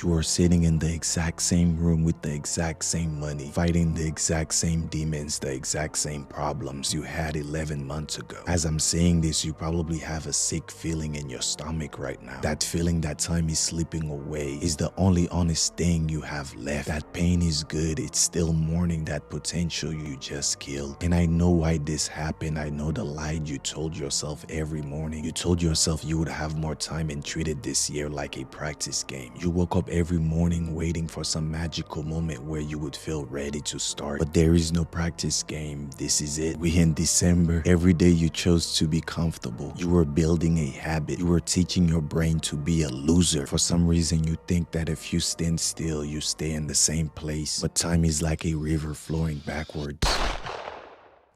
You are sitting in the exact same room with the exact same money, fighting the exact same demons, the exact same problems you had 11 months ago. As I'm saying this, you probably have a sick feeling in your stomach right now. That feeling that time is slipping away is the only honest thing you have left. That pain is good. It's still mourning that potential you just killed. And I know why this happened. I know the lie you told yourself every morning. You told yourself you would have more time and treated this year like a practice game. You woke up every morning waiting for some magical moment where you would feel ready to start. But there is no practice game. This is it. We in December. Every day you chose to be comfortable. You were building a habit. You were teaching your brain to be a loser. For some reason you think that if you stand still, you stay in the same place. But time is like a river flowing backwards.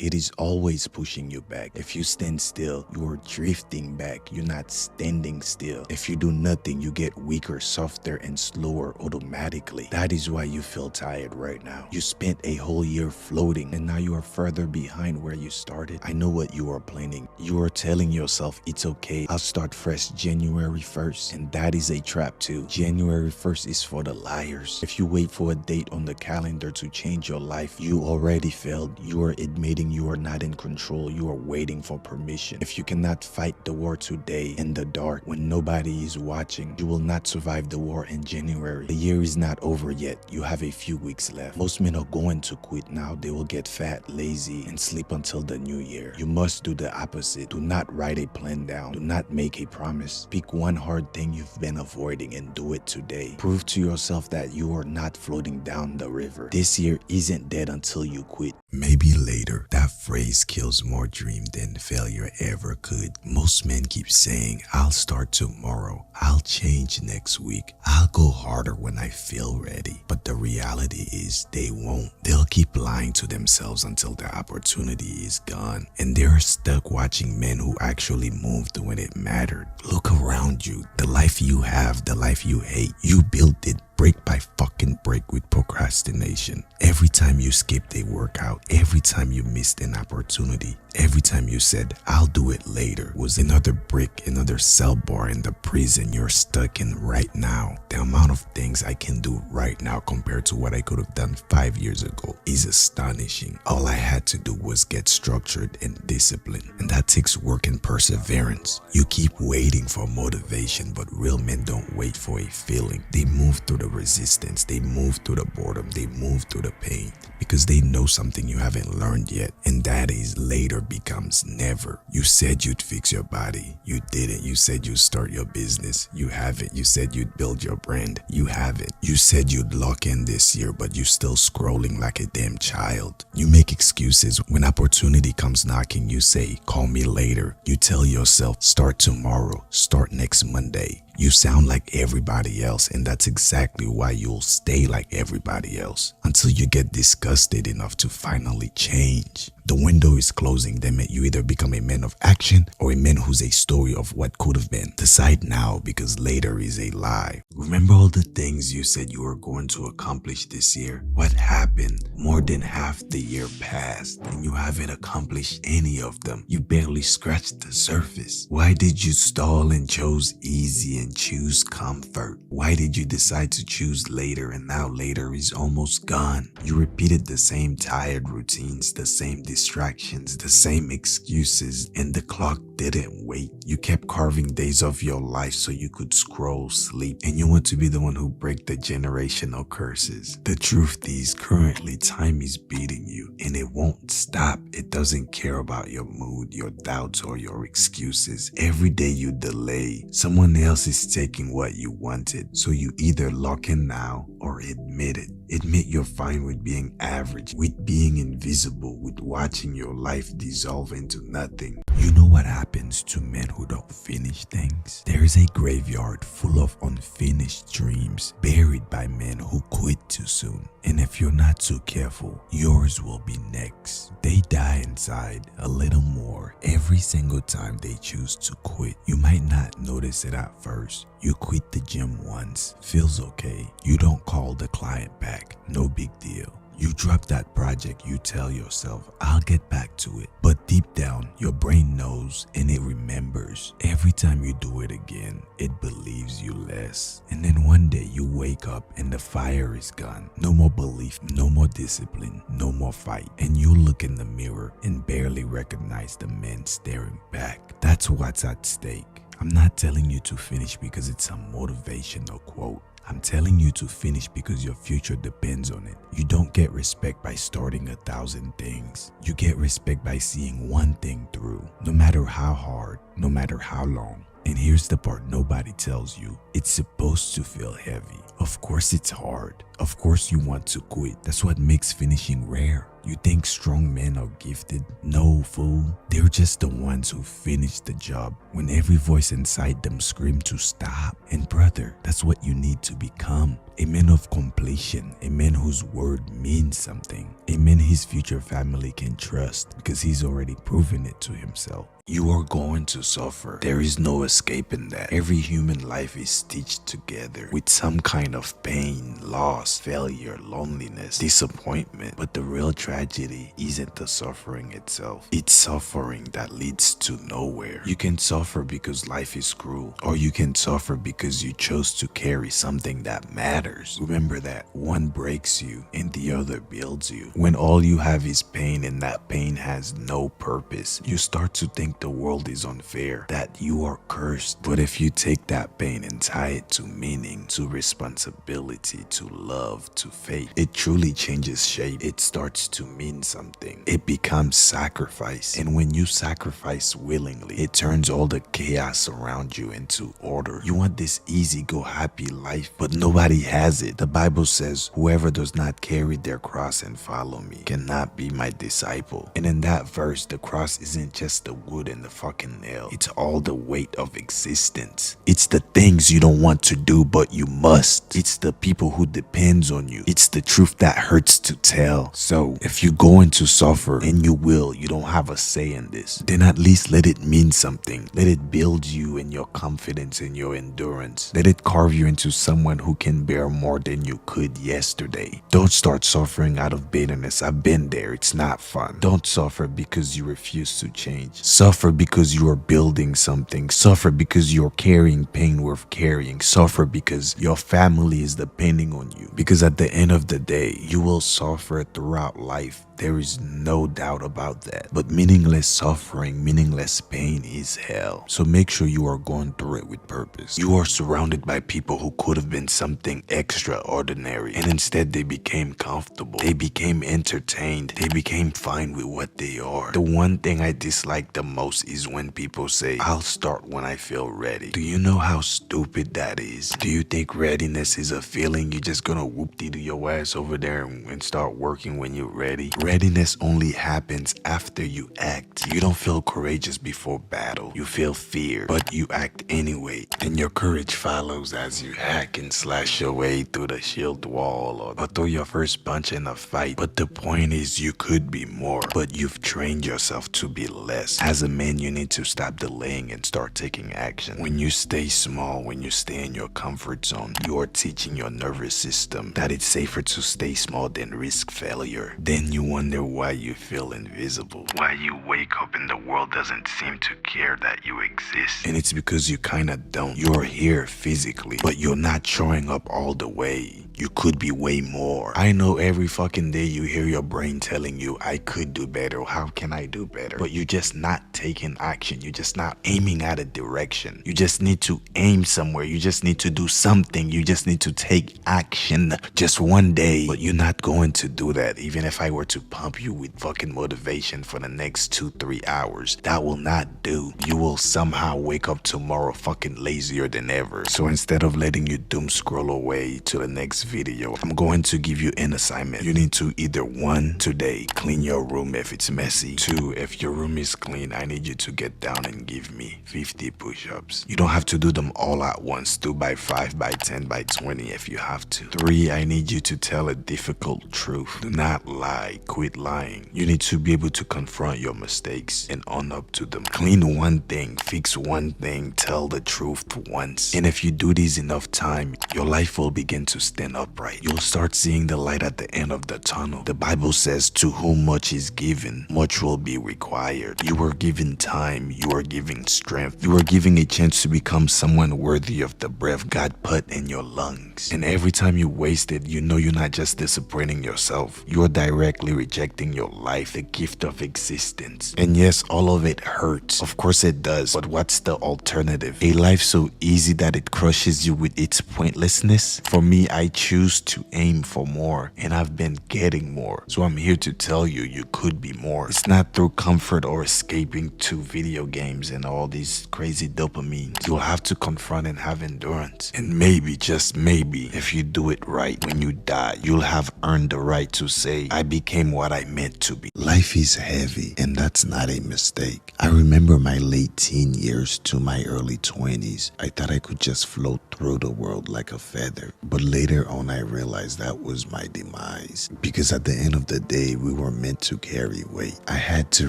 It is always pushing you back. If you stand still, you are drifting back. You're not standing still. If you do nothing, you get weaker, softer, and slower automatically. That is why you feel tired right now. You spent a whole year floating, and now you are further behind where you started. I know what you are planning. You are telling yourself, it's okay, I'll start fresh January 1st. And that is a trap too. January 1st is for the liars. If you wait for a date on the calendar to change your life, you already failed. You are admitting you are not in control. You are waiting for permission. If you cannot fight the war today in the dark when nobody is watching, you will not survive the war in January. The year is not over yet. You have a few weeks left. Most men are going to quit now. They will get fat, lazy, and sleep until the new year. You must do the opposite. Do not write a plan down. Do not make a promise. Pick one hard thing you've been avoiding and do it today. Prove to yourself that you are not floating down the river. This year isn't dead until you quit. Maybe later. That phrase kills more dream than failure ever could. Most men keep saying, I'll start tomorrow. I'll change next week. I'll go harder when I feel ready. But the reality is they won't. They'll keep lying to themselves until the opportunity is gone. And they're stuck watching men who actually moved when it mattered. Look around you. The life you have, the life you hate, you built it break by fucking break with procrastination. Every time you skipped a workout, every time you missed an opportunity, every time you said, I'll do it later, was another brick, another cell bar in the prison you're stuck in right now. The amount of things I can do right now compared to what I could have done 5 years ago is astonishing. All I had to do was get structured and disciplined, and that takes work and perseverance. You keep waiting for motivation, but real men don't wait for a feeling. They move through the resistance, they move through the boredom, they move through the pain because they know something you haven't learned yet, and that is later becomes never. You said you'd fix your body, you didn't. You said you'd start your business, you haven't. You said you'd build your brand, you haven't. You said you'd lock in this year, but you're still scrolling like a damn child. You make excuses. When opportunity comes knocking, you say, call me later. You tell yourself, start tomorrow, start next Monday. You sound like everybody else, and that's exactly why you'll stay like everybody else until you get disgusted enough to finally change. The window is closing. That meant you either become a man of action or a man who's a story of what could have been. Decide now, because later is a lie. Remember all the things you said you were going to accomplish this year? What happened? More than half the year passed and you haven't accomplished any of them. You barely scratched the surface. Why did you stall and chose easy and choose comfort? Why did you decide to choose later and now later is almost gone? You repeated the same tired routines, the same distractions, the same excuses, and the clock didn't wait. You kept carving days of your life so you could scroll, sleep, and you want to be the one who break the generational curses. The truth is, currently time is beating you and it won't stop. It doesn't care about your mood, your doubts, or your excuses. Every day you delay, someone else is taking what you wanted. So you either lock in now or admit it. Admit you're fine with being average, with being invisible, with watching your life dissolve into nothing. You know what happens to men who don't finish things? There is a graveyard full of unfinished dreams buried by men who quit too soon. And if you're not too careful, yours will be next. They die inside a little more every single time they choose to quit. You might not notice it at first. You quit the gym once, feels okay. You don't call the client back, no big deal. You drop that project, you tell yourself, I'll get back to it. But deep down, your brain knows and it remembers. Every time you do it again, it believes you less. And then one day you wake up and the fire is gone. No more belief, no more discipline, no more fight. And you look in the mirror and barely recognize the man staring back. That's what's at stake. I'm not telling you to finish because it's a motivational quote. I'm telling you to finish because your future depends on it. You don't get respect by starting 1,000 things. You get respect by seeing one thing through, no matter how hard, no matter how long. And here's the part nobody tells you. It's supposed to feel heavy. Of course it's hard. Of course you want to quit. That's what makes finishing rare. You think strong men are gifted? No, fool. They're just the ones who finish the job when every voice inside them screams to stop. And brother, that's what you need to become. A man of completion, a man whose word means something, a man his future family can trust because he's already proven it to himself. You are going to suffer. There is no escaping that. Every human life is stitched together with some kind of pain, loss, failure, loneliness, disappointment. But the real tragedy isn't the suffering itself. It's suffering that leads to nowhere. You can suffer because life is cruel, or you can suffer because you chose to carry something that matters. Remember that one breaks you and the other builds you. When all you have is pain and that pain has no purpose, you start to think the world is unfair, that you are cursed. But if you take that pain and tie it to meaning, to responsibility, to love, to faith, it truly changes shape. It starts to mean something. It becomes sacrifice. And when you sacrifice willingly, it turns all the chaos around you into order. You want this easy, go happy life, but nobody has it. The Bible says, whoever does not carry their cross and follow me cannot be my disciple. And in that verse, the cross isn't just the wood and the fucking nail. It's all the weight of existence. It's the things you don't want to do, but you must. It's the people who depends on you. It's the truth that hurts to tell. So if you're going to suffer, and you will, you don't have a say in this, then at least let it mean something. Let it build you and your confidence and your endurance. Let it carve you into someone who can bear more than you could yesterday. Don't start suffering out of bitterness. I've been there. It's not fun. Don't suffer because you refuse to change. Suffer because you are building something. Suffer because you're carrying pain worth carrying. Suffer because your family is depending on you. Because at the end of the day, you will suffer throughout life. There is no doubt about that. But meaningless suffering, meaningless pain is hell. So make sure you are going through it with purpose. You are surrounded by people who could have been something extraordinary, and instead they became comfortable. They became entertained. They became fine with what they are. The one thing I dislike the most is when people say, I'll start when I feel ready. Do you know how stupid that is? Do you think readiness is a feeling you're just gonna whoop-de-doo your ass over there and start working when you're ready? Readiness only happens after you act. You don't feel courageous before battle. You feel fear, but you act anyway. And your courage follows as you hack and slash your way through the shield wall or through your first punch in a fight. But the point is, you could be more, but you've trained yourself to be less. As a man, you need to stop delaying and start taking action. When you stay small, when you stay in your comfort zone, you are teaching your nervous system that it's safer to stay small than risk failure. Then you wonder why you feel invisible, why you wake up and the world doesn't seem to care that you exist. And it's because you kinda don't. You're here physically, but you're not showing up all the way. You could be way more. I know every fucking day you hear your brain telling you, I could do better, how can I do better? But you're just not taking action. You're just not aiming at a direction. You just need to aim somewhere. You just need to do something. You just need to take action just one day. But you're not going to do that. Even if I were to pump you with fucking motivation for the next 2-3 hours, that will not do. You will somehow wake up tomorrow fucking lazier than ever. So instead of letting you doom scroll away to the next video, I'm going to give you an assignment. You need to either 1, today, clean your room if it's messy. 2, if your room is clean, I need you to get down and give me 50 push-ups. You don't have to do them all at once. 2 by 5 by 10 by 20 if you have to. 3, I need you to tell a difficult truth. Do not lie. Quit lying. You need to be able to confront your mistakes and own up to them. Clean one thing, fix one thing, tell the truth once. And if you do this enough time, your life will begin to stand and upright. You'll start seeing the light at the end of the tunnel. The Bible says, to whom much is given, much will be required. You are given time. You are given strength. You are given a chance to become someone worthy of the breath God put in your lungs. And every time you waste it, you know you're not just disappointing yourself. You are directly rejecting your life, the gift of existence. And yes, all of it hurts. Of course it does. But what's the alternative? A life so easy that it crushes you with its pointlessness? For me, I choose to aim for more, and I've been getting more. So I'm here to tell you, you could be more. It's not through comfort or escaping to video games and all these crazy dopamines. You'll have to confront and have endurance. And maybe, just maybe, if you do it right, when you die, you'll have earned the right to say, I became what I meant to be. Life is heavy, and that's not a mistake. I remember my late teen years to my early 20s. I thought I could just float through the world like a feather. But later on, I realized that was my demise. Because at the end of the day, we were meant to carry weight. I had to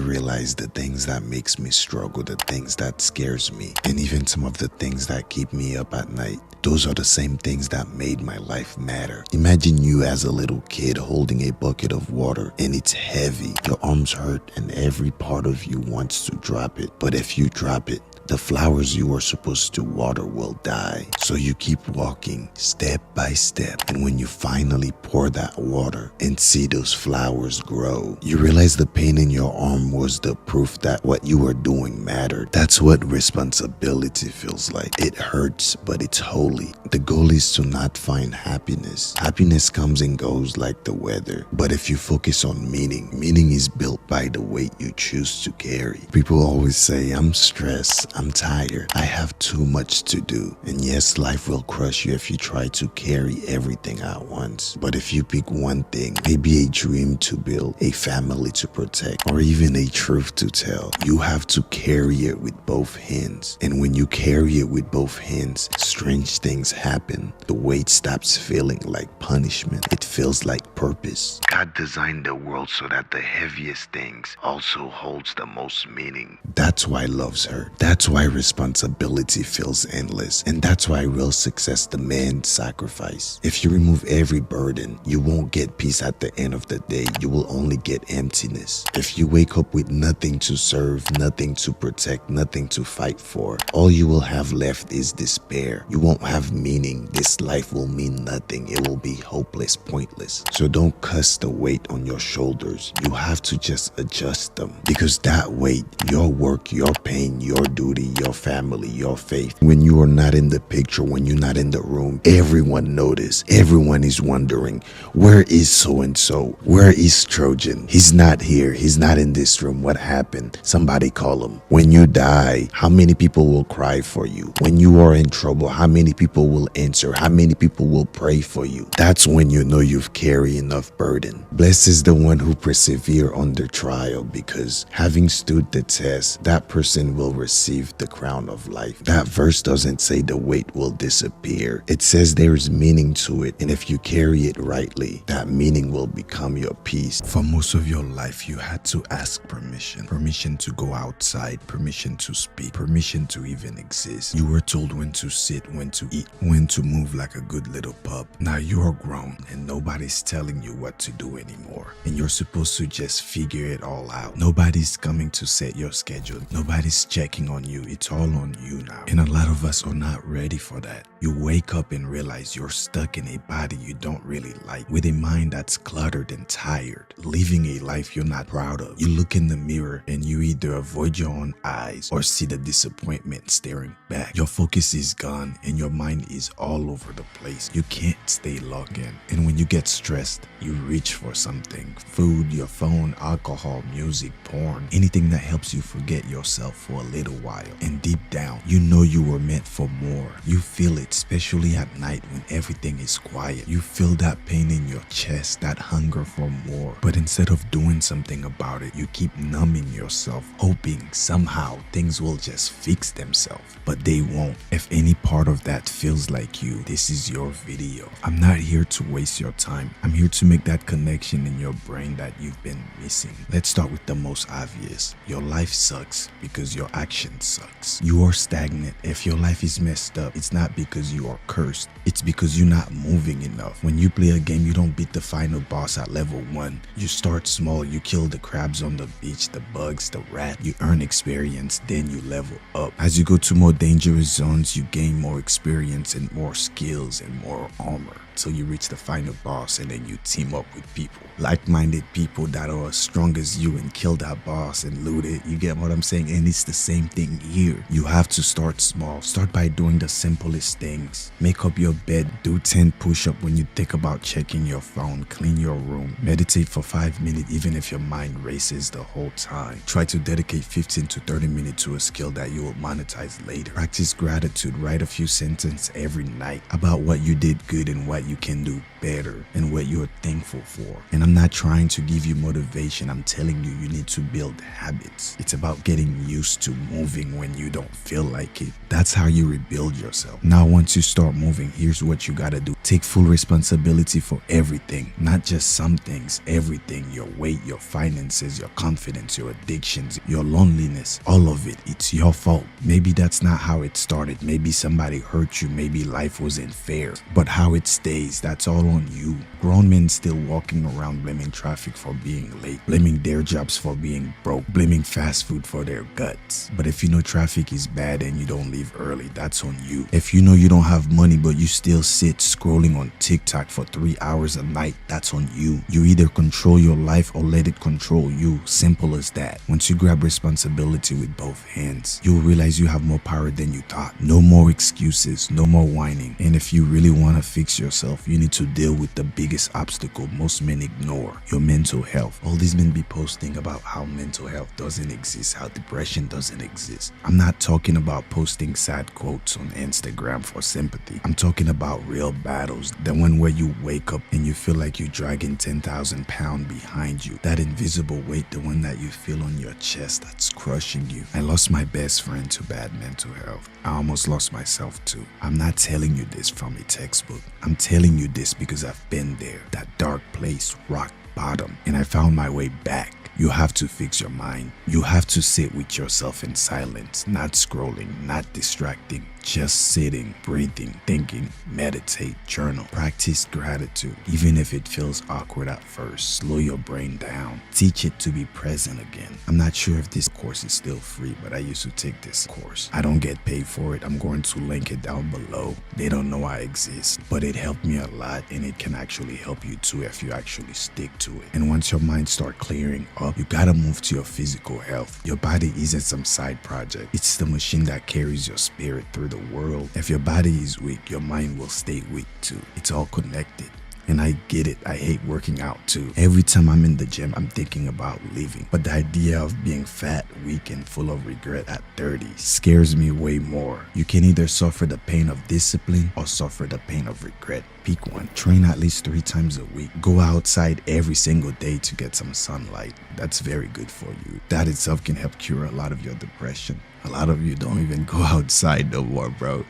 realize the things that makes me struggle, the things that scares me, and even some of the things that keep me up at night. Those are the same things that made my life matter. Imagine you as a little kid holding a bucket of water and it's heavy. Your arms hurt and every part of you wants to drop it. But if you drop it, the flowers you were supposed to water will die. So you keep walking step by step. And when you finally pour that water and see those flowers grow, you realize the pain in your arm was the proof that what you were doing mattered. That's what responsibility feels like. It hurts, but it's holy. The goal is to not find happiness. Happiness comes and goes like the weather. But if you focus on meaning, meaning is built by the weight you choose to carry. People always say, I'm stressed, I'm tired, I have too much to do. And yes, life will crush you if you try to carry everything at once. But if you pick one thing, maybe a dream to build, a family to protect, or even a truth to tell, you have to carry it with both hands. And when you carry it with both hands, strange things happen. The weight stops feeling like punishment. It feels like purpose. God designed the world so that the heaviest things also holds the most meaning. That's why love's hurt. That's why responsibility feels endless. And that's why real success demands sacrifice. If you remove every burden, you won't get peace at the end of the day. You will only get emptiness. If you wake up with nothing to serve, nothing to protect, nothing to fight for, all you will have left is despair. You won't have meaning. This life will mean nothing. It will be hopeless, pointless. So don't cuss the weight on your shoulders. You have to just adjust them. Because that weight, your work, your pain, your duty, your family, your faith, when you are not in the picture, when you're not in the room, everyone notices. Everyone is wondering, where is so-and-so? Where is Trojan? He's not here. He's not in this room. What happened? Somebody call him. When you die, how many people will cry for you? When you are in trouble, how many people will answer? How many people will pray for you? That's when you know you've carried enough burden. Blessed is the one who persevere under trial, because having stood the test, that person will receive the crown of life. That verse doesn't say the weight will disappear. It says there is meaning to it, and if you carry it rightly, that meaning will become your peace. For most of your life, you had to ask permission. Permission to go outside, permission to speak, permission to even exist. You were told when to sit, when to eat, when to move like a good little pup. Now you're grown and nobody's telling you what to do anymore. And you're supposed to just figure it all out. Nobody's coming to set your schedule. Nobody's checking on you. It's all on you now. And a lot of us are not ready for that. You wake up and realize you're stuck in a body you don't really like, with a mind that's cluttered and tired, living a life you're not proud of. You look in the mirror and you either avoid your own eyes or see the disappointment staring back. Your focus is gone and your mind is all over the place. You can't stay logged in. And when you get stressed, you reach for something. Food, your phone, alcohol, music, porn, anything that helps you forget yourself for a little while. And deep down, you know you were meant for more. You feel it, especially at night when everything is quiet. You feel that pain in your chest, that hunger for more. But instead of doing something about it, you keep numbing yourself, hoping somehow things will just fix themselves. But they won't. If any part of that feels like you, this is your video. I'm not here to waste your time. I'm here to make that connection in your brain that you've been missing. Let's start with the most obvious. Your life sucks because your action sucks. You are stagnant. If your life is messed up, it's not because you are cursed. It's because you're not moving enough. When you play a game, you don't beat the final boss at level 1. You start small, you kill the crabs on the beach, the bugs, the rat. You earn experience, then you level up. As you go to more dangerous zones, you gain more experience and more skills and more armor. Till you reach the final boss, and then you team up with people, like-minded people that are as strong as you, and kill that boss and loot it. You get what I'm saying? And it's the same thing here. You have to start small. Start by doing the simplest things. Make up your bed, do 10 push-ups when you think about checking your phone, clean your room, meditate for 5 minutes even if your mind races the whole time. Try to dedicate 15 to 30 minutes to a skill that you will monetize later. Practice gratitude. Write a few sentences every night about what you did good and what you can do better and what you're thankful for. And I'm not trying to give you motivation. I'm telling you, you need to build habits. It's about getting used to moving when you don't feel like it. That's how you rebuild yourself. Now, once you start moving, here's what you gotta do. Take full responsibility for everything, not just some things, everything. Your weight, your finances, your confidence, your addictions, your loneliness, all of it. It's your fault. Maybe that's not how it started. Maybe somebody hurt you. Maybe life wasn't fair. But how it stays, that's all on you. Grown men still walking around blaming traffic for being late, blaming their jobs for being broke, blaming fast food for their guts. But if you know traffic is bad and you don't leave early, that's on you. If you know you don't have money but you still sit scrolling on TikTok for 3 hours a night, that's on you. You either control your life or let it control you. Simple as that. Once you grab responsibility with both hands, you'll realize you have more power than you thought. No more excuses, no more whining. And if you really want to fix yourself, you need to deal with the biggest obstacle most men ignore: your mental health. All these men be posting about how mental health doesn't exist, how depression doesn't exist. I'm not talking about posting sad quotes on Instagram for sympathy. I'm talking about real battles, the one where you wake up and you feel like you're dragging 10,000 pounds behind you. That invisible weight, the one that you feel on your chest that's crushing you. I lost my best friend to bad mental health. I almost lost myself too. I'm not telling you this from a textbook. I'm telling you this because I've been there, that dark place, rock bottom, and I found my way back. You have to fix your mind. You have to sit with yourself in silence, not scrolling, not distracting, just sitting, breathing, thinking, meditate, journal, practice gratitude. Even if it feels awkward at first, slow your brain down. Teach it to be present again. I'm not sure if this course is still free, but I used to take this course. I don't get paid for it. I'm going to link it down below. They don't know I exist, but it helped me a lot, and it can actually help you too if you actually stick to it. And once your mind starts clearing up, you gotta move to your physical health. Your body isn't some side project. It's the machine that carries your spirit through the world. If your body is weak, your mind will stay weak too. It's all connected. And I get it. I hate working out too. Every time I'm in the gym, I'm thinking about leaving. But the idea of being fat, weak, and full of regret at 30 scares me way more. You can either suffer the pain of discipline or suffer the pain of regret. Pick one. Train at least 3 times a week. Go outside every single day to get some sunlight. That's very good for you. That itself can help cure a lot of your depression. A lot of you don't even go outside no more, bro.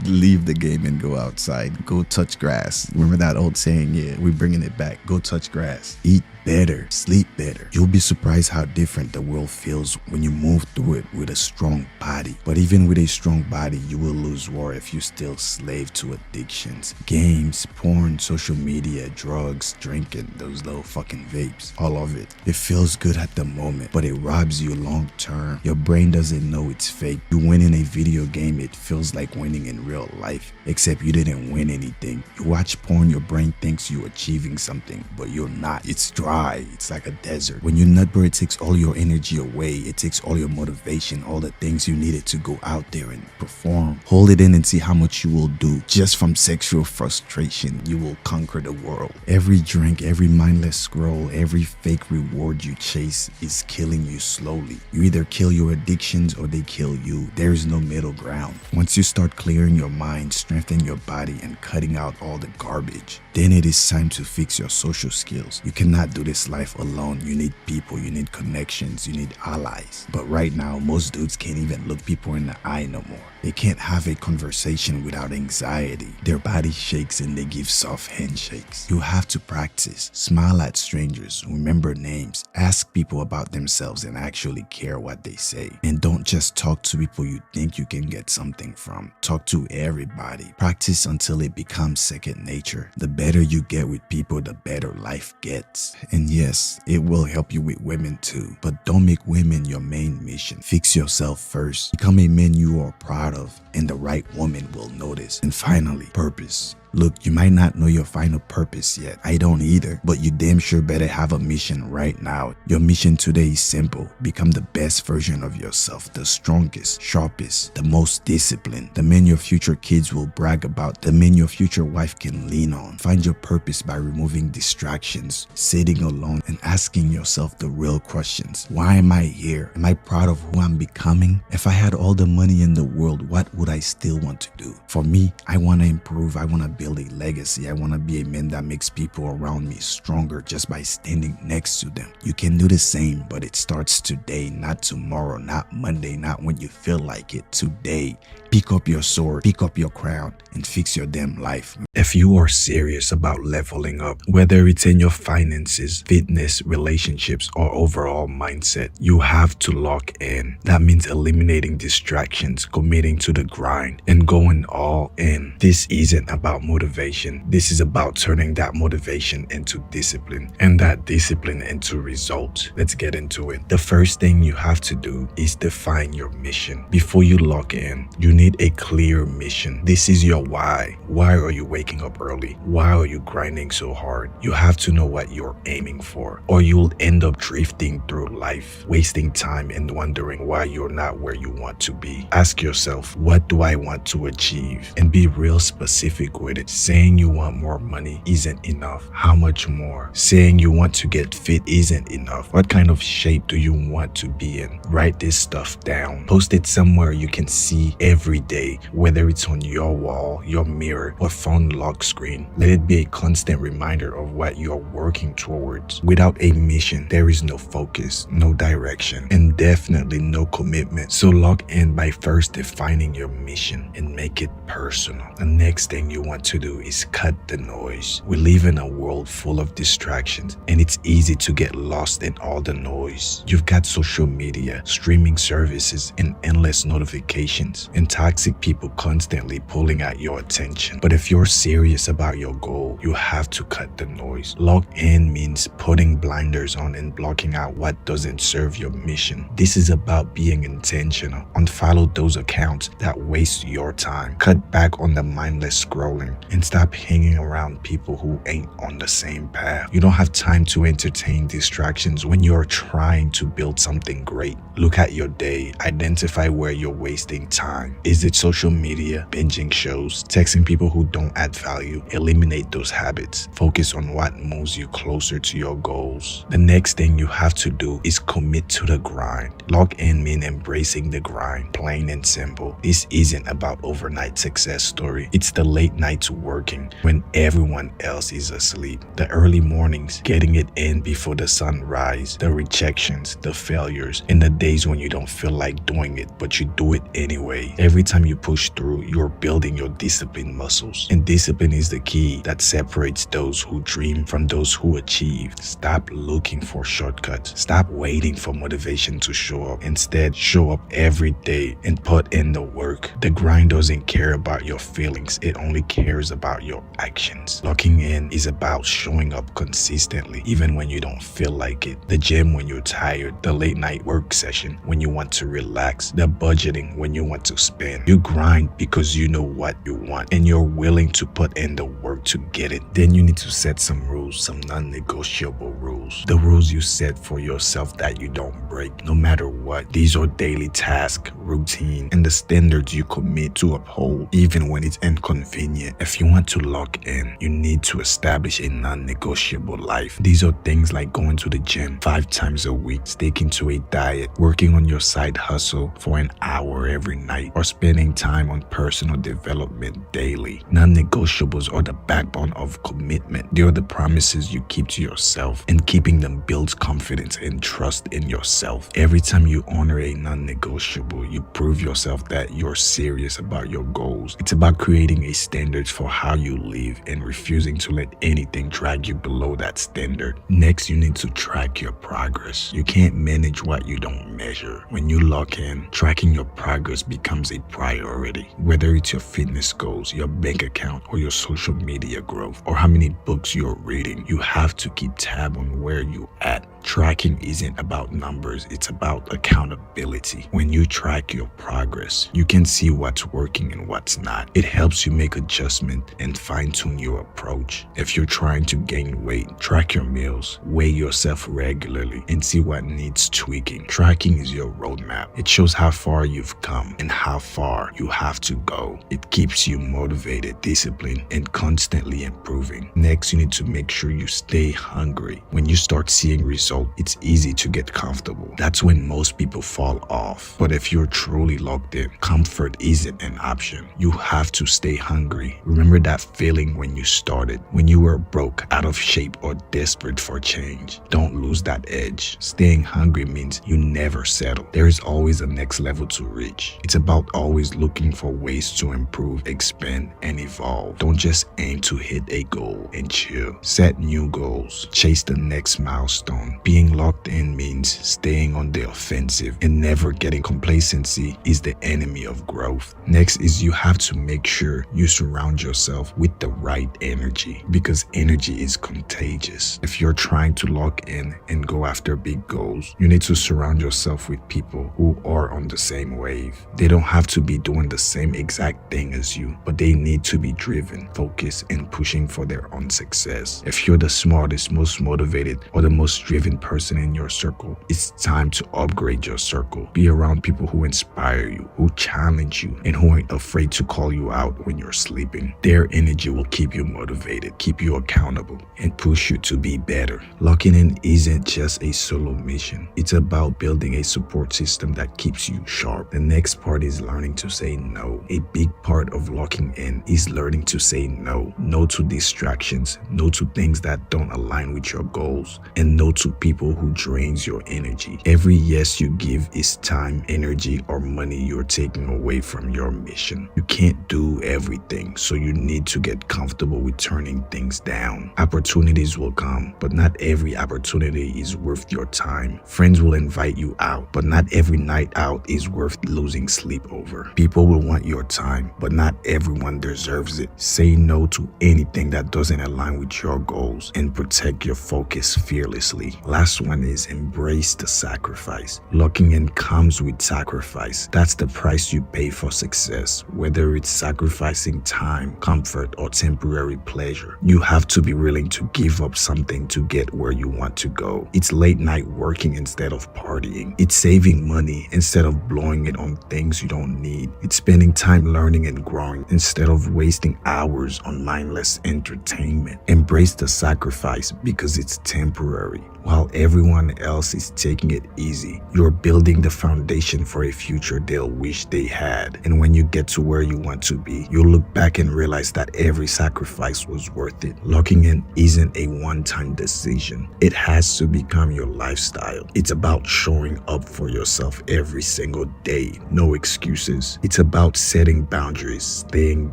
Leave the game and go outside. Go touch grass. Remember that old saying? Yeah, we're bringing it back. Go touch grass. Eat better. Sleep better. You'll be surprised how different the world feels when you move through it with a strong body. But even with a strong body, you will lose war if you still slave to addictions. Games, porn, social media, drugs, drinking, those little fucking vapes. All of it. It feels good at the moment, but it robs you long term. Your brain doesn't know it's fake. You win in a video game, it feels like winning in real life, except you didn't win anything. You watch porn, your brain thinks you're achieving something, but you're not. It's dry. It's like a desert. When you nut, bro, it takes all your energy away. It takes all your motivation, all the things you needed to go out there and perform. Hold it in and see how much you will do. Just from sexual frustration, you will conquer the world. Every drink, every mindless scroll, every fake reward you chase is killing you slowly. You either kill your addictions or they kill you. There is no middle ground. Once you start clearing strengthening your mind, strengthening your body, and cutting out all the garbage. Then it is time to fix your social skills. You cannot do this life alone. You need people, you need connections, you need allies. But right now, most dudes can't even look people in the eye no more. They can't have a conversation without anxiety. Their body shakes and they give soft handshakes. You have to practice. Smile at strangers, remember names, ask people about themselves and actually care what they say. And don't just talk to people you think you can get something from. Talk to everybody. Practice until it becomes second nature. The better you get with people, the better life gets. And yes, it will help you with women too. But don't make women your main mission. Fix yourself first. Become a man you are proud of, and the right woman will notice. And finally, purpose. Look, you might not know your final purpose yet. I don't either, but you damn sure better have a mission right now. Your mission today is simple. Become the best version of yourself, the strongest, sharpest, the most disciplined, the man your future kids will brag about, the man your future wife can lean on. Find your purpose by removing distractions, sitting alone, and asking yourself the real questions. Why am I here? Am I proud of who I'm becoming? If I had all the money in the world, what would I still want to do? For me, I want to improve. I want to build a legacy. I want to be a man that makes people around me stronger just by standing next to them. You can do the same, but it starts today, not tomorrow, not Monday, not when you feel like it. Today, pick up your sword, pick up your crown, and fix your damn life. If you are serious about leveling up, whether it's in your finances, fitness, relationships, or overall mindset, you have to lock in. That means eliminating distractions, committing to the grind, and going all in. This isn't about motivation. This is about turning that motivation into discipline, and that discipline into results. Let's get into it. The first thing you have to do is define your mission. Before you lock in, you need a clear mission. This is your why. Why are you waking up early? Why are you grinding so hard? You have to know what you're aiming for, or you'll end up drifting through life, wasting time and wondering why you're not where you want to be. Ask yourself, what do I want to achieve? And be real specific with it. Saying you want more money isn't enough. How much more? Saying you want to get fit isn't enough. What kind of shape do you want to be in? Write this stuff down. Post it somewhere you can see every day, whether it's on your wall, your mirror, or phone lock screen. Let it be a constant reminder of what you're working towards. Without a mission, there is no focus, no direction, and definitely no commitment. So lock in by first defining your mission and make it personal. The next thing you want to do is cut the noise. We live in a world full of distractions, and it's easy to get lost in all the noise. You've got social media, streaming services, and endless notifications, and toxic people constantly pulling at your attention. But if you're serious about your goal, you have to cut the noise. Lock in means putting blinders on and blocking out what doesn't serve your mission. This is about being intentional. Unfollow those accounts that waste your time. Cut back on the mindless scrolling and stop hanging around people who ain't on the same path. You don't have time to entertain distractions when you're trying to build something great. Look at your day. Identify where you're wasting time. Is it social media, binging shows, texting people who don't add value? Eliminate those habits. Focus on what moves you closer to your goals. The next thing you have to do is commit to the grind. Lock in means embracing the grind, plain and simple. This isn't about overnight success story. It's the late nights working when everyone else is asleep. The early mornings, getting it in before the sun rises. The rejections, the failures, and the days when you don't feel like doing it, but you do it anyway. Every time you push through, you're building your discipline muscles. And discipline is the key that separates those who dream from those who achieve. Stop looking for shortcuts. Stop waiting for motivation to show up. Instead, show up every day and put in the work. The grind doesn't care about your feelings. It only cares about your actions. Locking in is about showing up consistently, even when you don't feel like it. The gym when you're tired, the late night work session when you want to relax, the budgeting when you want to spend. You grind because you know what you want and you're willing to put in the work to get it. Then you need to set some rules, some non-negotiable rules. The rules you set for yourself that you don't break, no matter what. These are daily tasks, routine, and the standards you commit to uphold, even when it's inconvenient. If you want to lock in, you need to establish a non-negotiable life. These are things like going to the gym 5 times a week, sticking to a diet, working on your side hustle for an hour every night, or spending time on personal development daily. Non-negotiables are the backbone of commitment. They are the promises you keep to yourself, and keeping them builds confidence and trust in yourself. Every time you honor a non-negotiable, you prove yourself that you're serious about your goals. It's about creating a standard for how you live and refusing to let anything drag you below that standard. Next, you need to track your progress. You can't manage what you don't measure. When you lock in, tracking your progress becomes a priority. Whether it's your fitness goals, your bank account, or your social media growth, or how many books you're reading, you have to keep tab on where you're at. Tracking isn't about numbers, it's about accountability. When you track your progress, you can see what's working and what's not. It helps you make adjustments and fine-tune your approach. If you're trying to gain weight, track your meals, weigh yourself regularly, and see what needs tweaking. Tracking is your roadmap. It shows how far you've come and how far you have to go. It keeps you motivated, disciplined, and constantly improving. Next, you need to make sure you stay hungry. When you start seeing results, it's easy to get comfortable. That's when most people fall off. But if you're truly locked in, comfort isn't an option. You have to stay hungry. Remember that feeling when you started, when you were broke, out of shape, or desperate for change. Don't lose that edge. Staying hungry means you never settle. There is always a next level to reach. It's about always looking for ways to improve, expand, and evolve. Don't just aim to hit a goal and chill. Set new goals. Chase the next milestone. Being locked in means staying on the offensive, and never getting complacency is the enemy of growth. Next is you have to make sure you surround yourself with the right energy, because energy is contagious. If you're trying to lock in and go after big goals, you need to surround yourself with people who are on the same wave. They don't have to be doing the same exact thing as you, but they need to be driven, focused, and pushing for their own success. If you're the smartest, most motivated, or the most driven person in your circle, it's time to upgrade your circle. Be around people who inspire you, who challenge you, and who ain't afraid to call you out when you're sleeping. Their energy will keep you motivated, keep you accountable, and push you to be better. Locking in isn't just a solo mission. It's about building a support system that keeps you sharp. The next part is learning to say no. A big part of locking in is learning to say no. No to distractions, no to things that don't align with your goals, and no to people who drains your energy. Every yes you give is time, energy, or money you're taking away from your mission. You can't do everything, so you need to get comfortable with turning things down. Opportunities will come, but not every opportunity is worth your time. Friends will invite you out, but not every night out is worth losing sleep over. People will want your time, but not everyone deserves it. Say no to anything that doesn't align with your goals and protect your focus fearlessly. Last one is embrace the sacrifice. Locking in comes with sacrifice. That's the price you pay for success, whether it's sacrificing time, comfort, or temporary pleasure. You have to be willing to give up something to get where you want to go. It's late night working instead of partying. It's saving money instead of blowing it on things you don't need. It's spending time learning and growing instead of wasting hours on mindless entertainment. Embrace the sacrifice because it's temporary. While everyone else is taking it easy, you're building the foundation for a future they'll wish they had. And when you get to where you want to be, you'll look back and realize that every sacrifice was worth it. Locking in isn't a one-time decision. It has to become your lifestyle. It's about showing up for yourself every single day. No excuses. It's about setting boundaries, staying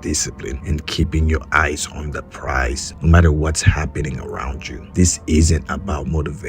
disciplined, and keeping your eyes on the prize, no matter what's happening around you. This isn't about motivation.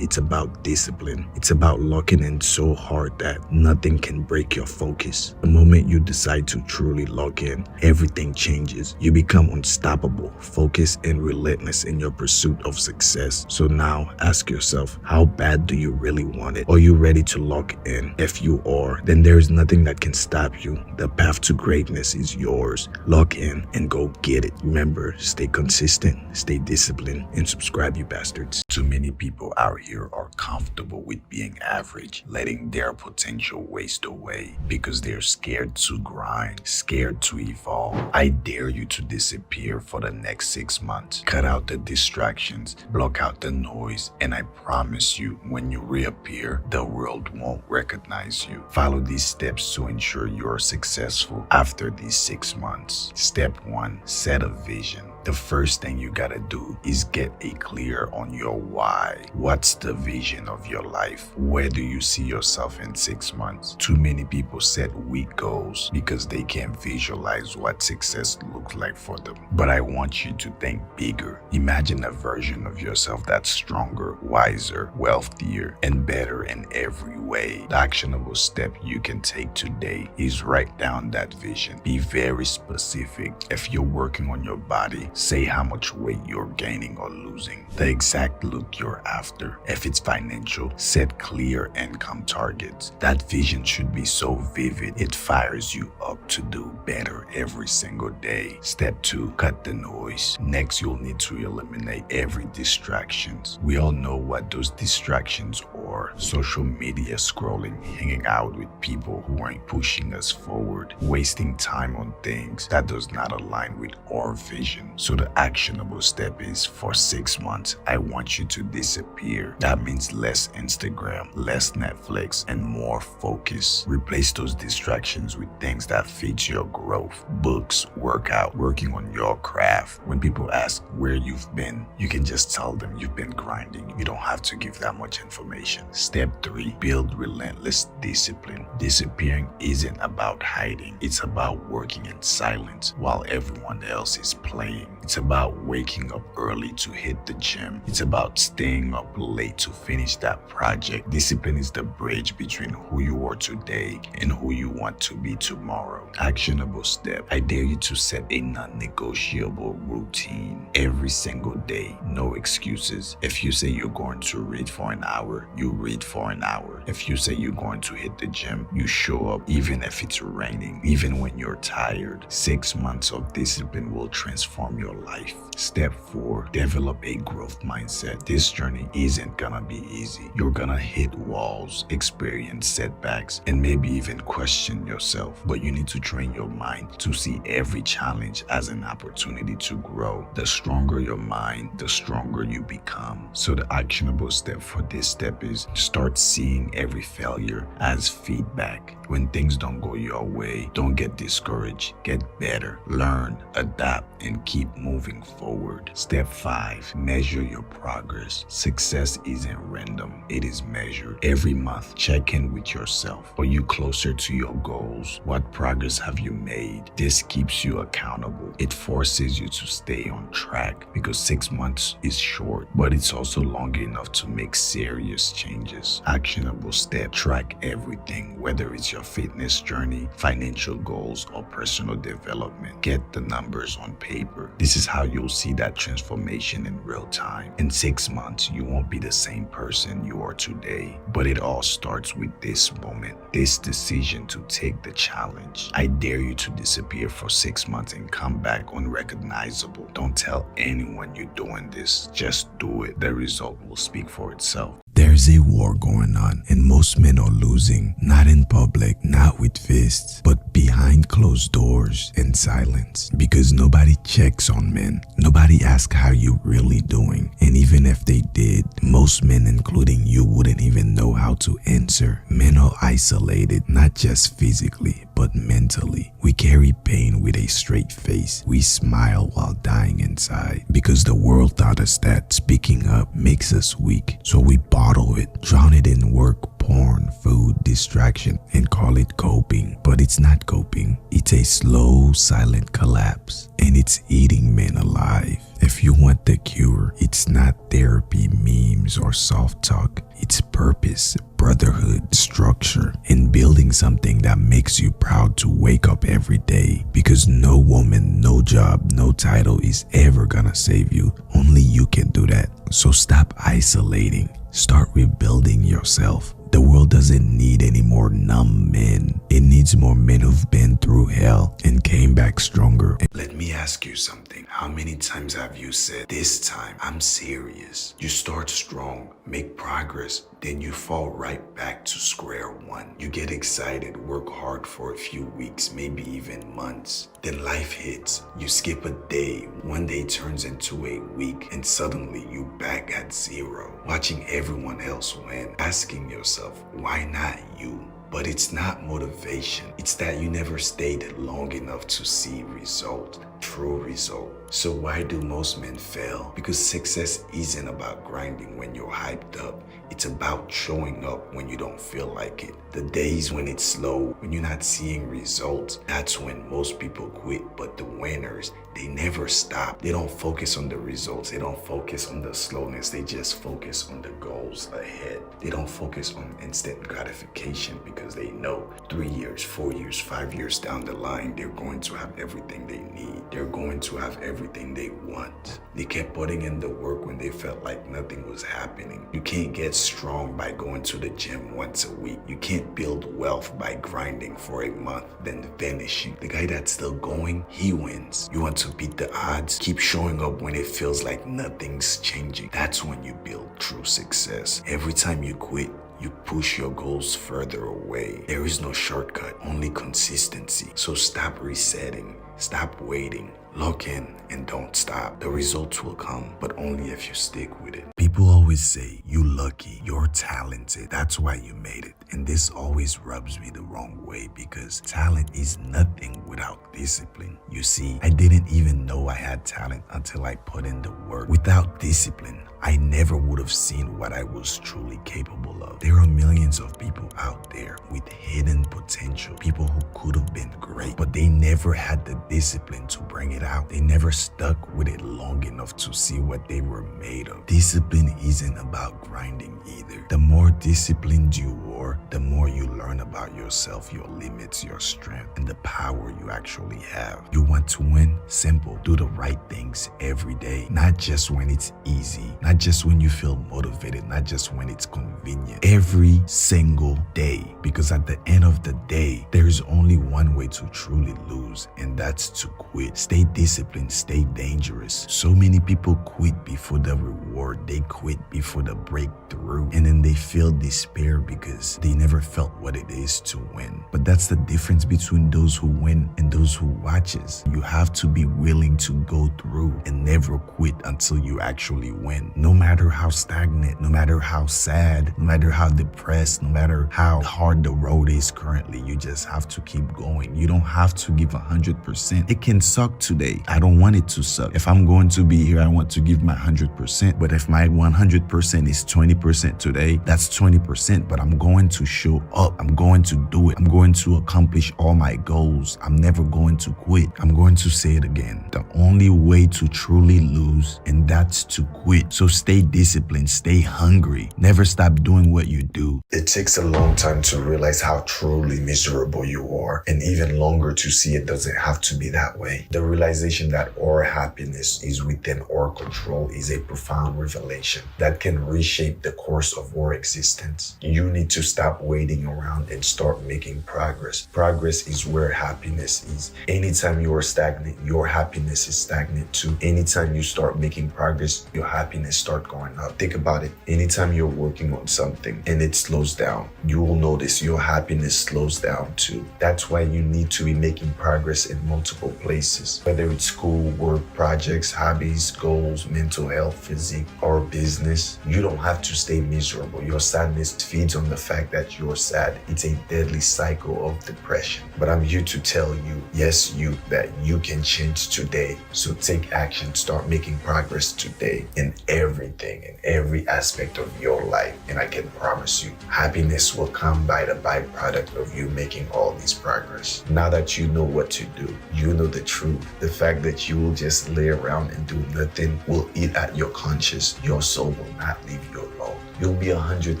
It's about discipline. It's about locking in so hard that nothing can break your focus. The moment you decide to truly lock in, everything changes. You become unstoppable, focused, and relentless in your pursuit of success. So now ask yourself, how bad do you really want it? Are you ready to lock in? If you are, then there is nothing that can stop you. The path to greatness is yours. Lock in and go get it. Remember, stay consistent, stay disciplined, and subscribe, you bastards. Too many people out here are comfortable with being average, letting their potential waste away because they're scared to grind, scared to evolve. I dare you to disappear for the next 6 months. Cut out the distractions, block out the noise, and I promise you, when you reappear, the world won't recognize you. Follow these steps to ensure sure you're successful after these 6 months. Step 1, set a vision. The first thing you gotta do is get clear on your why. What's the vision of your life? Where do you see yourself in 6 months? Too many people set weak goals because they can't visualize what success looks like for them. But I want you to think bigger. Imagine a version of yourself that's stronger, wiser, wealthier, and better in every way. The actionable step you can take today is write down that vision. Be very specific. If you're working on your body, say how much weight you're gaining or losing, the exact look you're after. If it's financial, set clear income targets. That vision should be so vivid, it fires you up to do better every single day. Step 2, cut the noise. Next, you'll need to eliminate every distractions. We all know what those distractions are. Social media scrolling, hanging out with people who aren't pushing us forward, wasting time on things that does not align with our vision. So the actionable step is, for 6 months, I want you to disappear. That means less Instagram, less Netflix, and more focus. Replace those distractions with things that fit your growth. Books, workout, working on your craft. When people ask where you've been, you can just tell them you've been grinding. You don't have to give that much information. Step 3, build relentless discipline. Disappearing isn't about hiding. It's about working in silence while everyone else is playing. It's about waking up early to hit the gym. It's about staying up late to finish that project. Discipline is the bridge between who you are today and who you want to be tomorrow. Actionable step. I dare you to set a non-negotiable routine every single day. No excuses. If you say you're going to read for an hour, you read for an hour. If you say you're going to hit the gym, you show up even if it's raining, even when you're tired. 6 months of discipline will transform your life. Step 4, develop a growth mindset. This journey isn't gonna be easy. You're gonna hit walls, experience setbacks, and maybe even question yourself. But you need to train your mind to see every challenge as an opportunity to grow. The stronger your mind, the stronger you become. So the actionable step for this step is start seeing every failure as feedback. When things don't go your way, don't get discouraged. Get better, learn, adapt, and keep moving forward. Step 5, measure your progress. Success isn't random, it is measured. Every month, check in with yourself. Are you closer to your goals? What progress have you made? This keeps you accountable. It forces you to stay on track because 6 months is short, but it's also long enough to make serious changes. Actionable step, track everything, whether it's your fitness journey, financial goals, or personal development. Get the numbers on paper. This is how you'll see that transformation in real time. In 6 months, you won't be the same person you are today, but it all starts with this moment, this decision to take the challenge. I dare you to disappear for 6 months and come back unrecognizable. Don't tell anyone you're doing this. Just do it. The result will speak for itself. There's a war going on, and most men are losing, not in public, not with fists, but behind closed doors and silence. Because nobody checks on men. Nobody asks how you're really doing. And even if they did, most men, including you, wouldn't even know how to answer. Men are isolated, not just physically, but mentally. We carry pain with a straight face. We smile while dying inside. Because the world taught us that speaking up makes us weak. So we bottle it, drown it in work, porn, food, distraction, and call it coping. But it's not coping. It's a slow, silent collapse. And it's eating men alive. If you want the cure, it's not therapy, memes, or soft talk. It's purpose, brotherhood, structure, and building something that makes you proud to wake up every day. Because no woman, no job, no title is ever gonna save you. Only you can do that. So stop isolating. Start rebuilding yourself. The world doesn't need any more numb men. It needs more men who've been through hell and came back stronger. Let me ask you something. How many times have you said, this time I'm serious? You start strong, make progress, then you fall right back to square one. You get excited, work hard for a few weeks, maybe even months. Then life hits. You skip a day, one day turns into a week, and suddenly you back at zero. Watching everyone else win, asking yourself, why not you? But it's not motivation. It's that you never stayed long enough to see result, true result. So why do most men fail? Because success isn't about grinding when you're hyped up. It's about showing up when you don't feel like it. The days when it's slow, when you're not seeing results, that's when most people quit. But the winners, they never stop. They don't focus on the results. They don't focus on the slowness. They just focus on the goals ahead. They don't focus on instant gratification because they know 3 years, 4 years, 5 years down the line, they're going to have everything they need. They're going to have everything they want. They kept putting in the work when they felt like nothing was happening. You can't get strong by going to the gym once a week. You can't build wealth by grinding for a month, then finishing. The guy that's still going, he wins. You want to beat the odds? Keep showing up when it feels like nothing's changing. That's when you build true success. Every time you quit, you push your goals further away. There is no shortcut, only consistency. So stop resetting, stop waiting. Lock in and don't stop. The results will come, but only if you stick with it. People always say, you lucky, you're talented, that's why you made it. And this always rubs me the wrong way because talent is nothing without discipline. You see, I didn't even know I had talent until I put in the work. Without discipline, I never would have seen what I was truly capable of. There are millions of people out there with hidden potential, people who could have been great, but they never had the discipline to bring it out. They never stuck with it long enough to see what they were made of. Discipline isn't about grinding either. The more disciplined you are, the more you learn about yourself, your limits, your strength, and the power you actually have. You want to win? Simple. Do the right things every day, not just when it's easy, not just when you feel motivated, not just when it's convenient. Every single day, because at the end of the day, there is only one way to truly lose, and that's to quit. Stay disciplined, stay dangerous. So many people quit before the reward. They quit before the breakthrough, and then they feel despair because they never felt what it is to win. But that's the difference between those who win and those who watches. You have to be willing to go through and never quit until you actually win. No matter how stagnant, no matter how sad, no matter how depressed, no matter how hard the road is currently, you just have to keep going. You don't have to give 100%. It can suck today. I don't want it to suck. If I'm going to be here, I want to give my 100%. But if my 100% is 20% today, that's 20%. But I'm going to show up. I'm going to do it. I'm going to accomplish all my goals. I'm never going to quit. I'm going to say it again. The only way to truly lose, and that's to quit. So stay disciplined, stay hungry. Never stop doing what you do. It takes a long time to realize how truly miserable you are, and even longer to see it doesn't have to be that way. The realization that our happiness is within our control is a profound revelation that can reshape the course of our existence. You need to stop waiting around and start making progress. Progress is where happiness is. Anytime you are stagnant, your happiness is stagnant too. Anytime you start making progress, your happiness starts going up. Think about it. Anytime you're working on something and it slows down, you will notice your happiness slows down too. That's why you need to be making progress in multiple places, whether it's school, work, projects, hobbies, goals, mental health, physique, or business. You don't have to stay miserable. Your sadness feeds on the fact that you're sad. It's a deadly cycle of depression. But I'm here to tell you, yes, you, that you can change today. So take action, start making progress today in everything, in every aspect of your life. And I can promise you, happiness will come by the byproduct of you making all this progress. Now that you know what to do, you know the truth. The fact that you will just lay around and do nothing will eat at your conscience. Your soul will not leave you alone. You'll be 100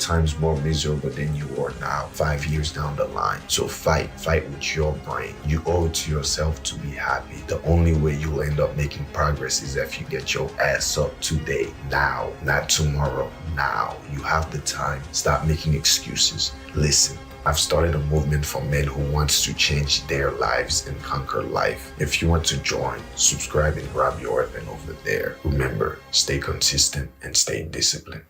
times more miserable than you are now 5 years down the line. So fight with your brain. You owe it to yourself to be happy. The only way you'll end up making progress is if you get your ass up today, now, not tomorrow, now. You have the time. Stop making excuses. Listen. I've started a movement for men who wants to change their lives and conquer life. If you want to join, subscribe and grab your weapon over there. Remember, stay consistent and stay disciplined.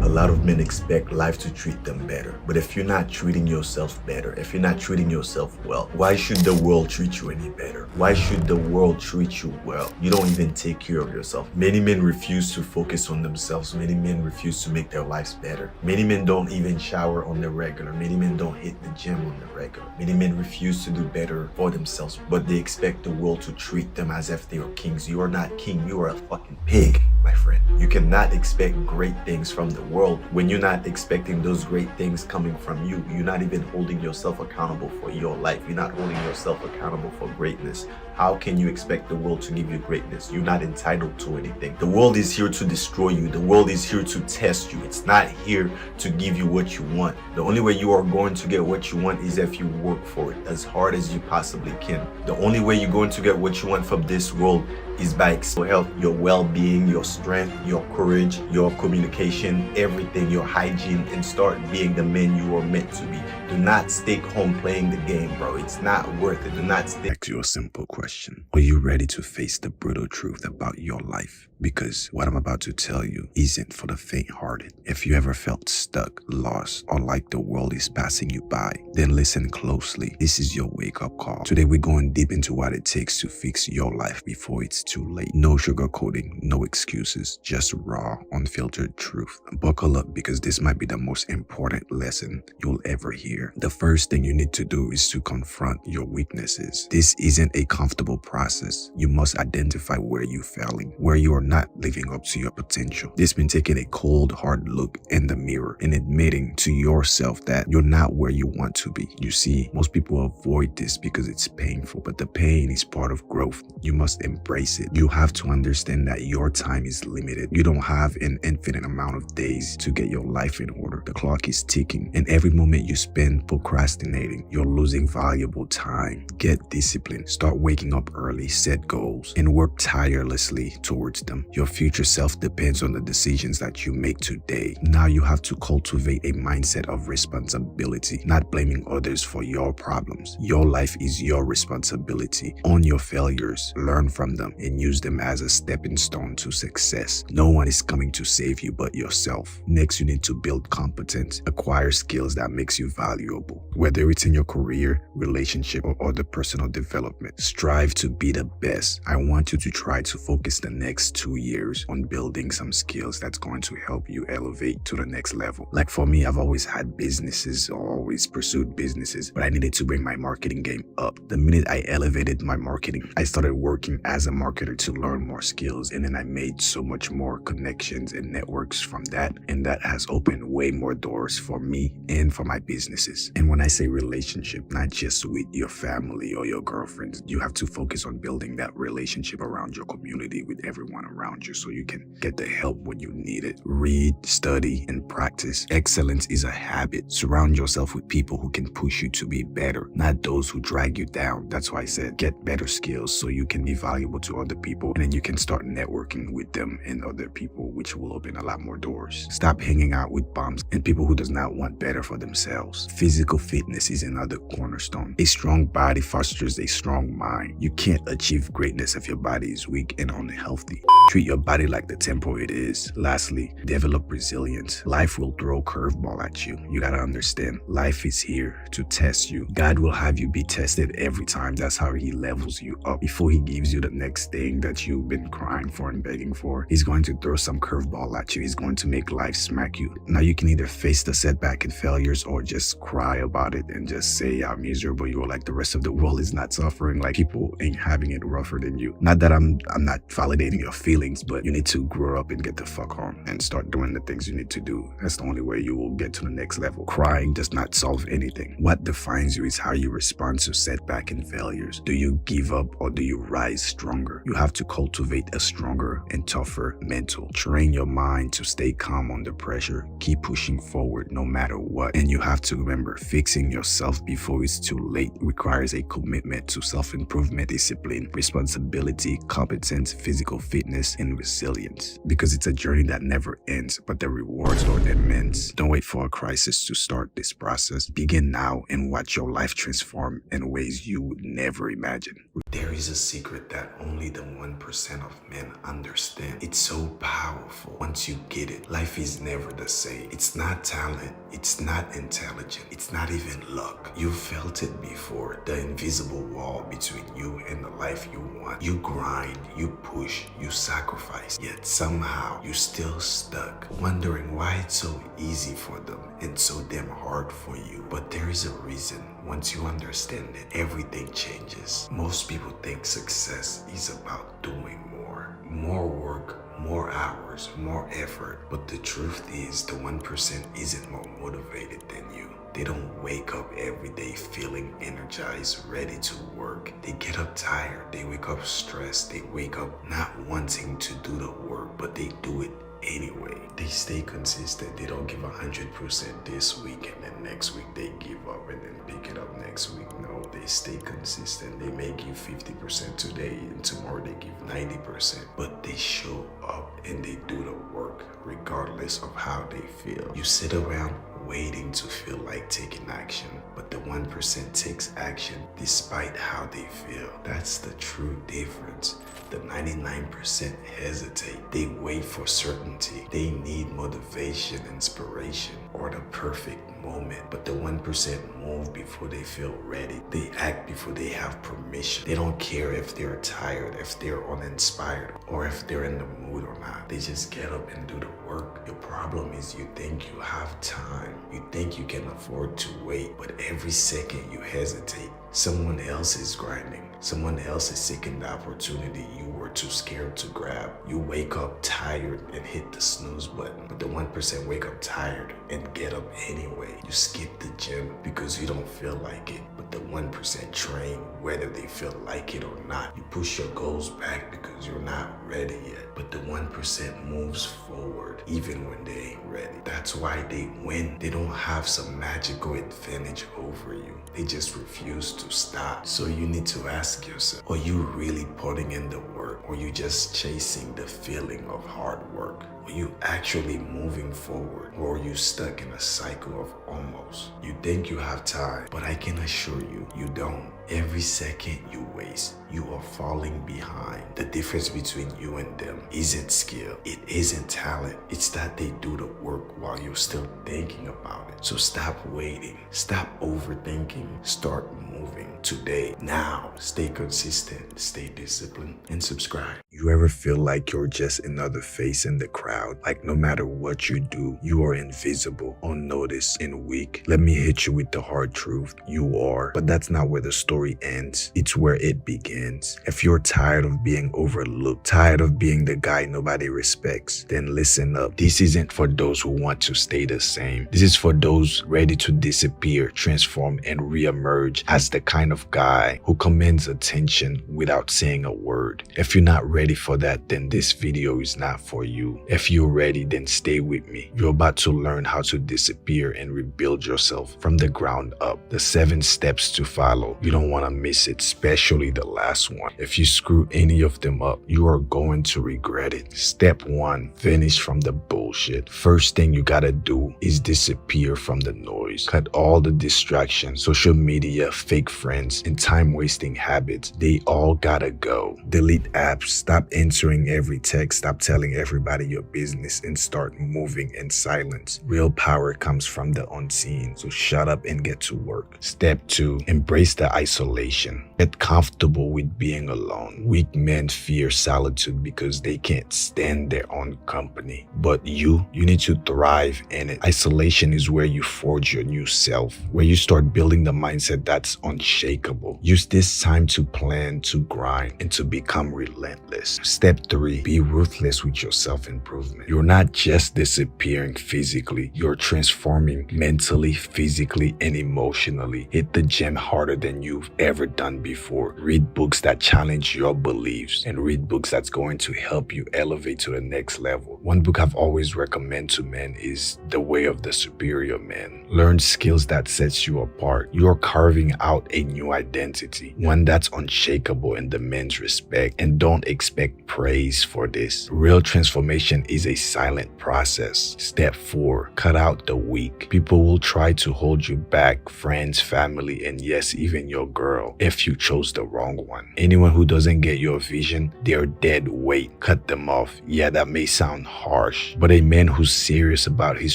A lot of men expect life to treat them better. But if you're not treating yourself better, if you're not treating yourself well, why should the world treat you any better? Why should the world treat you well? You don't even take care of yourself. Many men refuse to focus on themselves. Many men refuse to make their lives better. Many men don't even shower on the regular. Many men don't hit the gym on the regular. Many men refuse to do better for themselves, but they expect the world to treat them as if they are kings. You are not king. You are a fucking pig, my friend. You cannot expect great things from the world when you're not expecting those great things coming from you. You're not even holding yourself accountable for your life. You're not holding yourself accountable for greatness. How can you expect the world to give you greatness? You're not entitled to anything. The world is here to destroy you. The world is here to test you. It's not here to give you what you want. The only way you are going to get what you want is if you work for it as hard as you possibly can. The only way you're going to get what you want from this world is by your health, your well-being, your strength, your courage, your communication, everything, your hygiene, and start being the man you are meant to be. Do not stay home playing the game, bro. It's not worth it. Do not stay. Back to your simple question. Are you ready to face the brutal truth about your life? Because what I'm about to tell you isn't for the faint-hearted. If you ever felt stuck, lost, or like the world is passing you by, then listen closely. This is your wake-up call. Today we're going deep into what it takes to fix your life before it's too late. No sugarcoating, no excuses, just raw, unfiltered truth. Buckle up because this might be the most important lesson you'll ever hear. The first thing you need to do is to confront your weaknesses. This isn't a comfortable process. You must identify where you're failing, where you are not living up to your potential. This means taking a cold, hard look in the mirror and admitting to yourself that you're not where you want to be. You see, most people avoid this because it's painful, but the pain is part of growth. You must embrace it. You have to understand that your time is limited. You don't have an infinite amount of days to get your life in order. The clock is ticking, and every moment you spend procrastinating, you're losing valuable time. Get disciplined. Start waking up early, set goals, and work tirelessly towards them. Your future self depends on the decisions that you make today. Now you have to cultivate a mindset of responsibility, not blaming others for your problems. Your life is your responsibility. Own your failures, learn from them, and use them as a stepping stone to success. No one is coming to save you but yourself. Next, you need to build competence, acquire skills that makes you valuable. Whether it's in your career, relationship, or other personal development, strive to be the best. I want you to try to focus the next 2 years on building some skills that's going to help you elevate to the next level. Like for me, I've always had businesses or always pursued businesses, but I needed to bring my marketing game up. The minute I elevated my marketing, I started working as a marketer to learn more skills, and then I made so much more connections and networks from that, and that has opened way more doors for me and for my businesses. And when I say relationship, not just with your family or your girlfriends, you have to focus on building that relationship around your community with everyone around you so you can get the help when you need it. Read, study, and practice. Excellence is a habit. Surround yourself with people who can push you to be better, not those who drag you down. That's why I said get better skills so you can be valuable to other people, and then you can start networking with them and other people, which will open a lot more doors. Stop hanging out with bums and people who does not want better for themselves. Physical fitness is another cornerstone. A strong body fosters a strong mind. You can't achieve greatness if your body is weak and unhealthy. Treat your body like the temple it is. Lastly, develop resilience. Life will throw curveball at you. You gotta understand, life is here to test you. God will have you be tested every time. That's how he levels you up. Before he gives you the next thing that you've been crying for and begging for, he's going to throw some curveball at you. He's going to make life smack you. Now you can either face the setback and failures or just cry about it and just say how miserable you are, like the rest of the world is not suffering, like people ain't having it rougher than you. Not that I'm not validating your feelings, but you need to grow up and get the fuck on and start doing the things you need to do. That's the only way you will get to the next level. Crying does not solve anything. What defines you is how you respond to setback and failures. Do you give up or do you rise stronger? You have to cultivate a stronger and tougher mental. Train your mind to stay calm under pressure. Keep pushing forward no matter what. And you have to remember, fixing yourself before it's too late requires a commitment to self-improvement, discipline, responsibility, competence, physical fitness, toughness and resilience, because it's a journey that never ends, but the rewards are immense. Don't wait for a crisis to start this process. Begin now and watch your life transform in ways you would never imagine. There is a secret that only the 1% of men understand. It's so powerful. Once you get it, life is never the same. It's not talent. It's not intelligence. It's not even luck. You felt it before. The invisible wall between you and the life you want. You grind, you push, you sacrifice, yet somehow you still stuck, wondering why it's so easy for them and so damn hard for you. But there is a reason. Once you understand it, everything changes. Most people think success is about doing more work, more hours, more effort. But the truth is, the 1% isn't more motivated than you. They don't wake up every day feeling energized, ready to work. They get up tired. They wake up stressed. They wake up not wanting to do the work, but they do it anyway. They stay consistent. They don't give 100% this week and then next week they give up and then pick it up next week. No, they stay consistent. They may give 50% today and tomorrow they give 90%, but they show up and they do the work regardless of how they feel. You sit around waiting to feel like taking action, but the 1% takes action despite how they feel. That's the true difference. The 99% hesitate. They wait for certainty. They need motivation, inspiration, or the perfect moment. But the 1% move before they feel ready. They act before they have permission. They don't care if they're tired, if they're uninspired, or if they're in the mood or not. They just get up and do the work. Your problem is you think you have time. You think you can afford to wait, but every second you hesitate, someone else is grinding. Someone else is seeking the opportunity you were too scared to grab. You wake up tired and hit the snooze button, but the 1% wake up tired and get up anyway. You skip the gym because you don't feel like it, but the 1% train whether they feel like it or not. You push your goals back because you're not ready yet, but the 1% moves forward even when they ain't ready. That's why they win. They don't have some magical advantage over you. They just refuse to stop. So you need to ask yourself, are you really putting in the work, or you just chasing the feeling of hard work? Are you actually moving forward, or are you stuck in a cycle of almost? You think you have time, but I can assure you, you don't. Every second you waste, you are falling behind. The difference between you and them isn't skill. It isn't talent. It's that they do the work while you're still thinking about it. So stop waiting. Stop overthinking. Start moving today. Now, stay consistent, stay disciplined, and subscribe. You ever feel like you're just another face in the crowd? Like no matter what you do, you are invisible, unnoticed, and weak? Let me hit you with the hard truth. You are. But that's not where the story ends. It's where it begins. If you're tired of being overlooked, tired of being the guy nobody respects, then listen up. This isn't for those who want to stay the same. This is for those ready to disappear, transform, and reemerge as the kind of guy who commands attention without saying a word. If you're not ready for that, then this video is not for you. If you're ready, then stay with me. You're about to learn how to disappear and rebuild yourself from the ground up. The 7 steps to follow. You don't want to miss it, especially the last one. If you screw any of them up, you are going to regret it. Step 1, vanish from the bullshit. First thing you gotta do is disappear from the noise. Cut all the distractions, social media, fake friends, and time-wasting habits. They all gotta go. Delete apps, stop answering every text, stop telling everybody your business, and start moving in silence. Real power comes from the unseen, so shut up and get to work. Step 2, embrace the isolation. Get comfortable with being alone. Weak men fear solitude because they can't stand their own company. But you need to thrive in it. Isolation is where you forge your new self, where you start building the mindset that's unshakable. Use this time to plan, to grind, and to become relentless. Step 3, be ruthless with your self-improvement. You're not just disappearing physically, you're transforming mentally, physically, and emotionally. Hit the gym harder than you've ever done before. Read books that challenge your beliefs, and read books that's going to help you elevate to the next level. One book I've always always recommend to men is the way of the superior man. Learn skills that sets you apart. You're carving out a new identity, one that's unshakable in the men's respect, and don't expect praise for this. Real transformation is a silent process. Step 4, cut out the weak. People will try to hold you back, friends, family, and yes, even your girl, if you chose the wrong one. Anyone who doesn't get your vision, they're dead weight. Cut them off. Yeah, that may sound harsh, but a man who's serious about his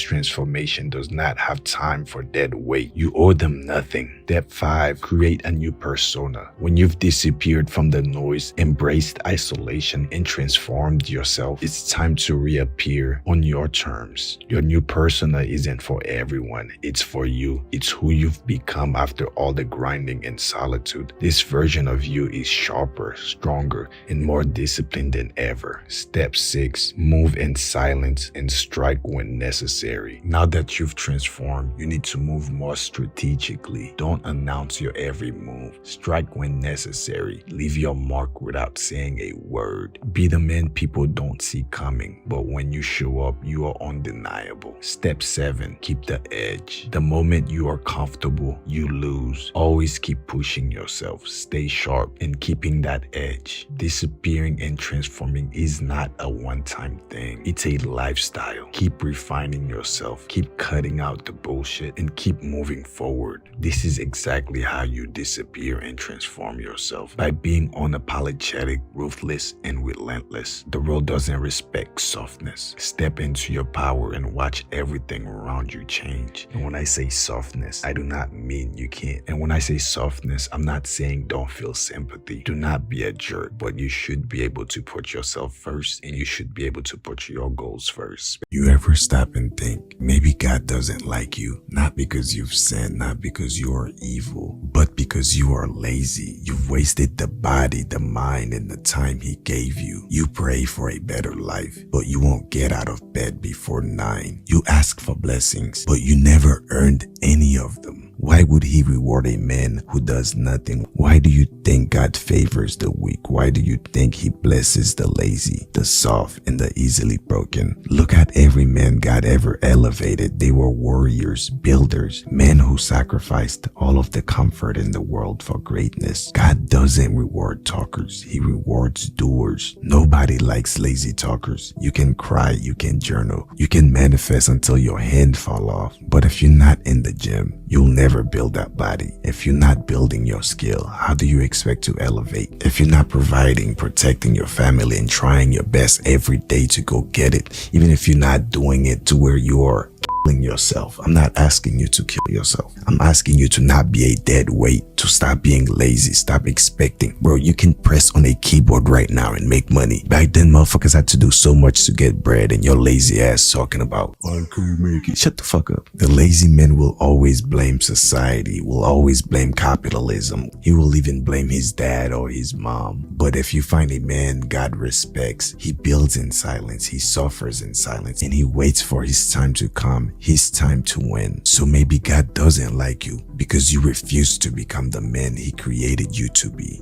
transformation does not have time for dead weight. You owe them nothing. Step 5, create a new persona. When you've disappeared from the noise, embraced isolation, and transformed yourself, it's time to reappear on your terms. Your new persona isn't for everyone. It's for you. It's who you've become after all the grinding and solitude. This version of you is sharper, stronger, and more disciplined than ever. Step 6, move in silence and strike when necessary. Now that you've transformed, you need to move more strategically. Don't announce your every move. Strike when necessary. Leave your mark without saying a word. Be the man people don't see coming, but when you show up, you are undeniable. Step 7, keep the edge. The moment you are comfortable, you lose. Always keep pushing yourself. Stay sharp and keeping that edge. Disappearing and transforming is not a one-time thing. It's a lifestyle. Keep refining yourself. Keep cutting out the bullshit and keep moving forward. This is exactly how you disappear and transform yourself. By being unapologetic, ruthless, and relentless. The world doesn't respect softness. Step into your power and watch everything around you change. And when I say softness, I do not mean you can't. And when I say softness, I'm not saying don't feel sympathy. Do not be a jerk, but you should be able to put yourself first, and you should be able to put your goals first. You ever stop and think, maybe God doesn't like you, not because you've sinned, not because you are evil, but because you are lazy. You've wasted the body, the mind, and the time He gave you. You pray for a better life, but you won't get out of bed before 9. You ask for blessings, but you never earned any of them. Why would He reward a man who does nothing? Why do you think God favors the weak? Why do you think He blesses the lazy, the soft, and the easily broken? Look at every man God ever elevated. They were warriors, builders, men who sacrificed all of the comfort in the world for greatness. God doesn't reward talkers. He rewards doers. Nobody likes lazy talkers. You can cry, you can journal, you can manifest until your hand fall off. But if you're not in the gym, you'll never build that body. If you're not building your skill, how do you expect to elevate? If you're not providing, protecting your family, and trying your best every day to go get it, even if you're not doing it to where you are killing yourself. I'm not asking you to kill yourself. I'm asking you to not be a dead weight, to stop being lazy, stop expecting. Bro, you can press on a keyboard right now and make money. Back then, motherfuckers had to do so much to get bread, and your lazy ass talking about, I can't make it. Shut the fuck up. The lazy man will always blame society, will always blame capitalism. He will even blame his dad or his mom. But if you find a man God respects, he builds in silence, he suffers in silence, and he waits for his time to come, his time to win. So maybe God doesn't like you because you refuse to become the man He created you to be.